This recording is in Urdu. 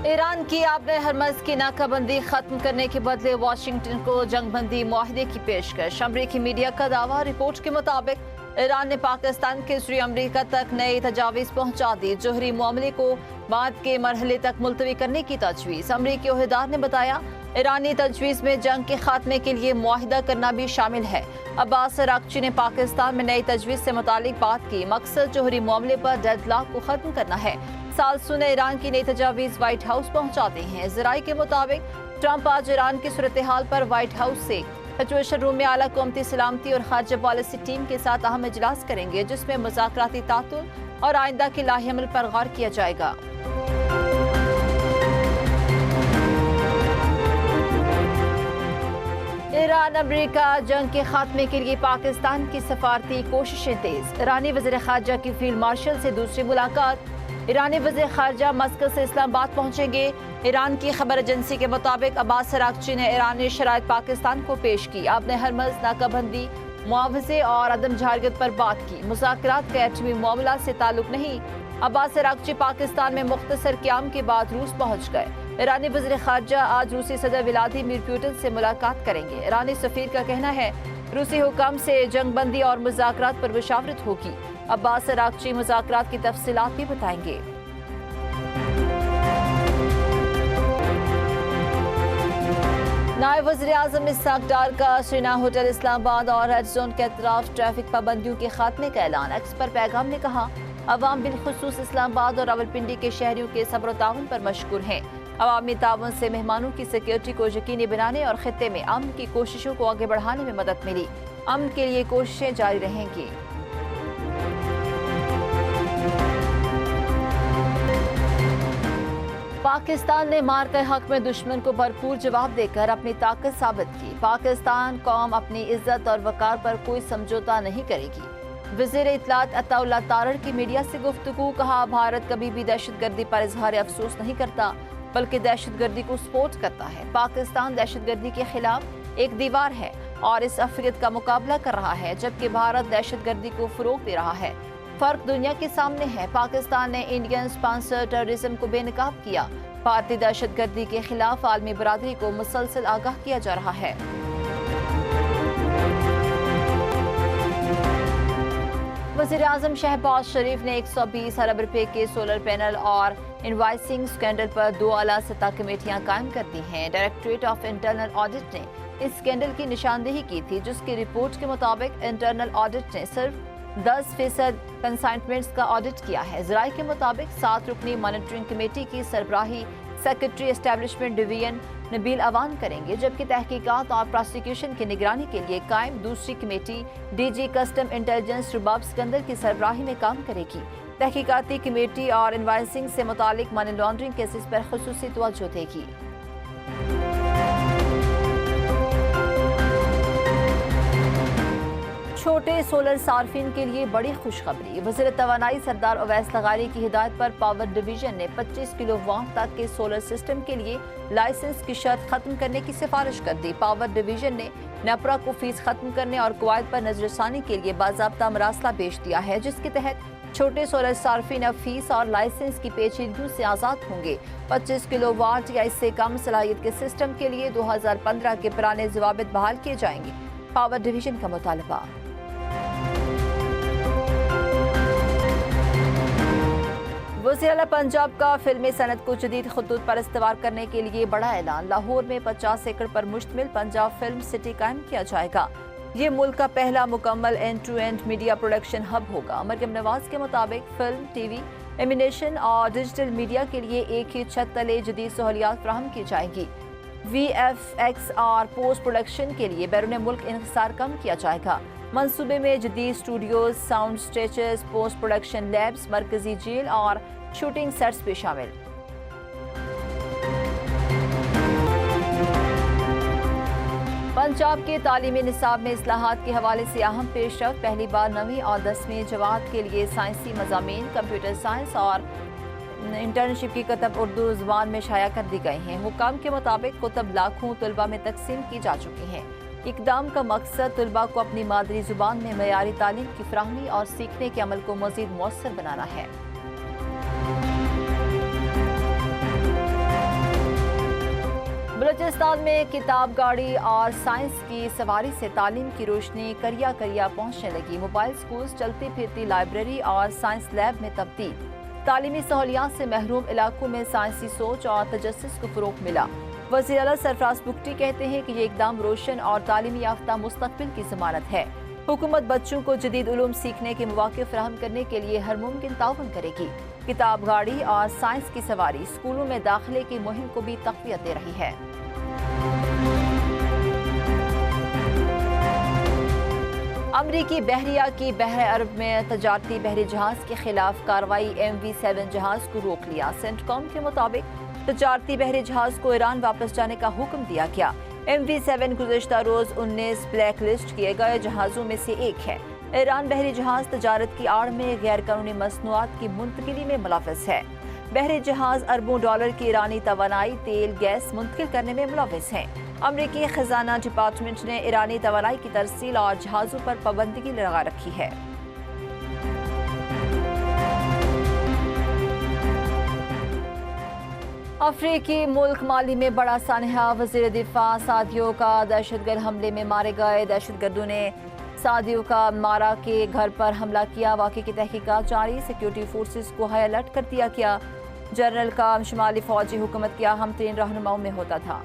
ایران کی آبِ ہرمز کی ناکہ بندی ختم کرنے کے بدلے واشنگٹن کو جنگ بندی معاہدے کی پیشکش۔ امریکی میڈیا کا دعویٰ، رپورٹ کے مطابق ایران نے پاکستان کے ذریعے امریکہ تک نئی تجاویز پہنچا دی۔ جوہری معاملے کو بعد کے مرحلے تک ملتوی کرنے کی تجویز۔ امریکی عہدیدار نے بتایا، ایرانی تجویز میں جنگ کے خاتمے کے لیے معاہدہ کرنا بھی شامل ہے۔ عباس اراغچی نے پاکستان میں نئی تجویز سے متعلق بات کی۔ مقصد جوہری معاملے پر ڈیڈ لاک کو ختم کرنا ہے۔ ثالثوں نے ایران کی نئی تجاویز وائٹ ہاؤس پہنچا دی ہیں۔ ذرائع کے مطابق ٹرمپ آج ایران کی صورتحال پر وائٹ ہاؤس سے سچویشن روم میں اعلیٰ قومتی سلامتی اور خارجہ پالیسی ٹیم کے ساتھ اہم اجلاس کریں گے، جس میں مذاکراتی تعطل اور آئندہ کے لائحہ عمل پر غور کیا جائے گا۔ ایران امریکہ جنگ کے خاتمے کے لیے پاکستان کی سفارتی کوششیں تیز۔ ایرانی وزیر خارجہ کی فیلڈ مارشل سے دوسری ملاقات۔ ایرانی وزیر خارجہ مسقط سے اسلام آباد پہنچیں گے۔ ایران کی خبر ایجنسی کے مطابق عباس اراغچی نے ایرانی شرائط پاکستان کو پیش کی۔ آبِ ہرمز، ناکہ بندی، معاوضے اور عدم جارحیت پر بات کی۔ مذاکرات کا ایٹمی معاملہ سے تعلق نہیں۔ عباس اراغچی پاکستان میں مختصر قیام کے بعد روس پہنچ گئے۔ ایرانی وزیر خارجہ آج روسی صدر ولادیمیر پوٹن سے ملاقات کریں گے۔ ایرانی سفیر کا کہنا ہے، روسی حکام سے جنگ بندی اور مذاکرات پر مشاورت ہوگی۔ عباس اراغچی مذاکرات کی تفصیلات بھی بتائیں گے۔ نائب وزیر اعظم اسحاق ڈار کا سرینا ہوٹل اسلام آباد اور ریڈ زون کے اطراف ٹریفک پابندیوں کے خاتمے کا اعلان۔ ایکس پر پیغام نے کہا، عوام بالخصوص اسلام آباد اور راولپنڈی کے شہریوں کے صبر و تعاون پر مشکور ہیں۔ عوامی تعاون سے مہمانوں کی سیکیورٹی کو یقینی بنانے اور خطے میں امن کی کوششوں کو آگے بڑھانے میں مدد ملی۔ امن کے لیے کوششیں جاری رہیں گی۔ پاکستان نے مارکہ حق میں دشمن کو بھرپور جواب دے کر اپنی طاقت ثابت کی۔ پاکستان قوم اپنی عزت اور وقار پر کوئی سمجھوتہ نہیں کرے گی۔ وزیر اطلاعات عطا اللہ تارڑ کی میڈیا سے گفتگو، کہا، بھارت کبھی بھی دہشت گردی پر اظہار افسوس نہیں کرتا بلکہ دہشت گردی کو سپورٹ کرتا ہے۔ پاکستان دہشت گردی کے خلاف ایک دیوار ہے اور اس افریت کا مقابلہ کر رہا ہے، جبکہ بھارت دہشت گردی کو فروغ دے رہا ہے۔ فرق دنیا کے سامنے ہے۔ پاکستان نے انڈین اسپانسر ٹیررزم کو بے نقاب کیا۔ بھارتی دہشت گردی کے خلاف عالمی برادری کو مسلسل آگاہ کیا جا رہا ہے۔ وزیر اعظم شہباز شریف نے 120 ارب روپے کے سولر پینل اور انوائسنگ اسکینڈل پر 2 اعلیٰ سطح کمیٹیاں قائم کر دی ہیں۔ ڈائریکٹوریٹ آف انٹرنل آڈٹ نے اس اسکینڈل کی نشاندہی کی تھی، جس کی رپورٹ کے مطابق انٹرنل آڈٹ نے صرف 10% کنسائنمنٹس کا آڈٹ کیا ہے۔ ذرائع کے مطابق 7 رکنی مانیٹرنگ کمیٹی کی سربراہی سیکرٹری اسٹیبلشمنٹ ڈویژن نبیل اوان کریں گے، جبکہ تحقیقات اور پراسیکیوشن کی نگرانی کے لیے قائم دوسری committee D G custom intelligence Rubab Sikandar کی سربراہی میں کام کرے گی۔ تحقیقاتی کمیٹی اور انوائسنگ سے متعلق منی لانڈرنگ کیسز پر خصوصی توجہ دے گی۔ چھوٹے سولر صارفین کے لیے بڑی خوشخبری۔ وزیر توانائی سردار اویس لغاری کی ہدایت پر پاور ڈویژن نے 25 کلو واٹ تک کے سولر سسٹم کے لیے لائسنس کی شرط ختم کرنے کی سفارش کر دی۔ پاور ڈویژن نے نیپرا کو فیس ختم کرنے اور قواعد پر نظر ثانی کے لیے باضابطہ مراسلہ بھیج دیا ہے، جس کے تحت چھوٹے سولر صارفین اب فیس اور لائسنس کی پیچیدگیوں سے آزاد ہوں گے۔ 25 کلو واٹ یا اس سے کم صلاحیت کے سسٹم کے لیے 2015 کے پرانے ضوابط بحال کیے جائیں گے۔ پاور ڈویژن کا مطالبہ۔ وزیر اعلیٰ پنجاب کا فلمی صنعت کو جدید خطوط پر استوار کرنے کے لیے بڑا اعلان۔ لاہور میں 50 ایکڑ پر مشتمل پنجاب فلم سٹی قائم کیا جائے گا۔ یہ ملک کا پہلا مکمل end to end media production hub ہوگا۔ مریم نواز کے مطابق فلم، ٹی وی، اینیمیشن اور ڈیجیٹل میڈیا کے لیے ایک ہی چھت تلے جدید سہولیات فراہم کی جائیں گی۔ وی ایف ایکس اور پوسٹ پروڈکشن کے لیے بیرون ملک انحصار کم کیا جائے گا۔ منصوبے میں جدید studios, sound stages, post production labs, مرکزی جیل اور شوٹنگ سیٹس بھی شامل۔ پنجاب کے تعلیمی نصاب میں اصلاحات کے حوالے سے اہم پیش رفت۔ پہلی بار 9ویں اور 10ویں جماعت کے لیے سائنسی مضامین، کمپیوٹر سائنس اور انٹرنشپ کی کتب اردو زبان میں شائع کر دی گئی ہیں۔ حکام کے مطابق کتب لاکھوں طلباء میں تقسیم کی جا چکی ہیں۔ اقدام کا مقصد طلباء کو اپنی مادری زبان میں معیاری تعلیم کی فراہمی اور سیکھنے کے عمل کو مزید مؤثر بنانا ہے۔ بلوچستان میں کتاب گاڑی اور سائنس کی سواری سے تعلیم کی روشنی کریا کریا پہنچنے لگی۔ موبائل سکولز چلتی پھرتی لائبریری اور سائنس لیب میں تبدیل۔ تعلیمی سہولیات سے محروم علاقوں میں سائنسی سوچ اور تجسس کو فروغ ملا۔ وزیر اعلیٰ سرفراز بگٹی کہتے ہیں کہ یہ اقدام روشن اور تعلیمی یافتہ مستقبل کی ضمانت ہے۔ حکومت بچوں کو جدید علوم سیکھنے کے مواقع فراہم کرنے کے لیے ہر ممکن تعاون کرے گی۔ کتاب گاڑی اور سائنس کی سواری اسکولوں میں داخلے کی مہم کو بھی تقویت دے رہی ہے۔ امریکی بحریہ کی بحر عرب میں تجارتی بحری جہاز کے خلاف کارروائی MV7 جہاز کو روک لیا۔ سینٹکام کے مطابق تجارتی بحری جہاز کو ایران واپس جانے کا حکم دیا گیا۔ MV7 گزشتہ روز 19 بلیک لسٹ کیے گئے جہازوں میں سے ایک ہے۔ ایران بحری جہاز تجارت کی آڑ میں غیر قانونی مصنوعات کی منتقلی میں ملوث ہے۔ بحری جہاز اربوں ڈالر کی ایرانی توانائی تیل گیس منتقل کرنے میں ملوث ہیں۔ امریکی خزانہ ڈپارٹمنٹ نے ایرانی توانائی کی ترسیل اور جہازوں پر پابندگی لگا رکھی ہے۔ افریقی ملک مالی میں بڑا سانحہ، وزیر دفاع سادیو کا دہشت گرد حملے میں مارے گئے۔ دہشت گردوں نے سادیو کا مارا کے گھر پر حملہ کیا۔ واقعے کی تحقیقات جاری، سیکیورٹی فورسز کو ہائی الرٹ کر دیا گیا۔ جنرل کا شمالی فوجی حکومت کی اہم ترین رہنماؤں میں ہوتا تھا۔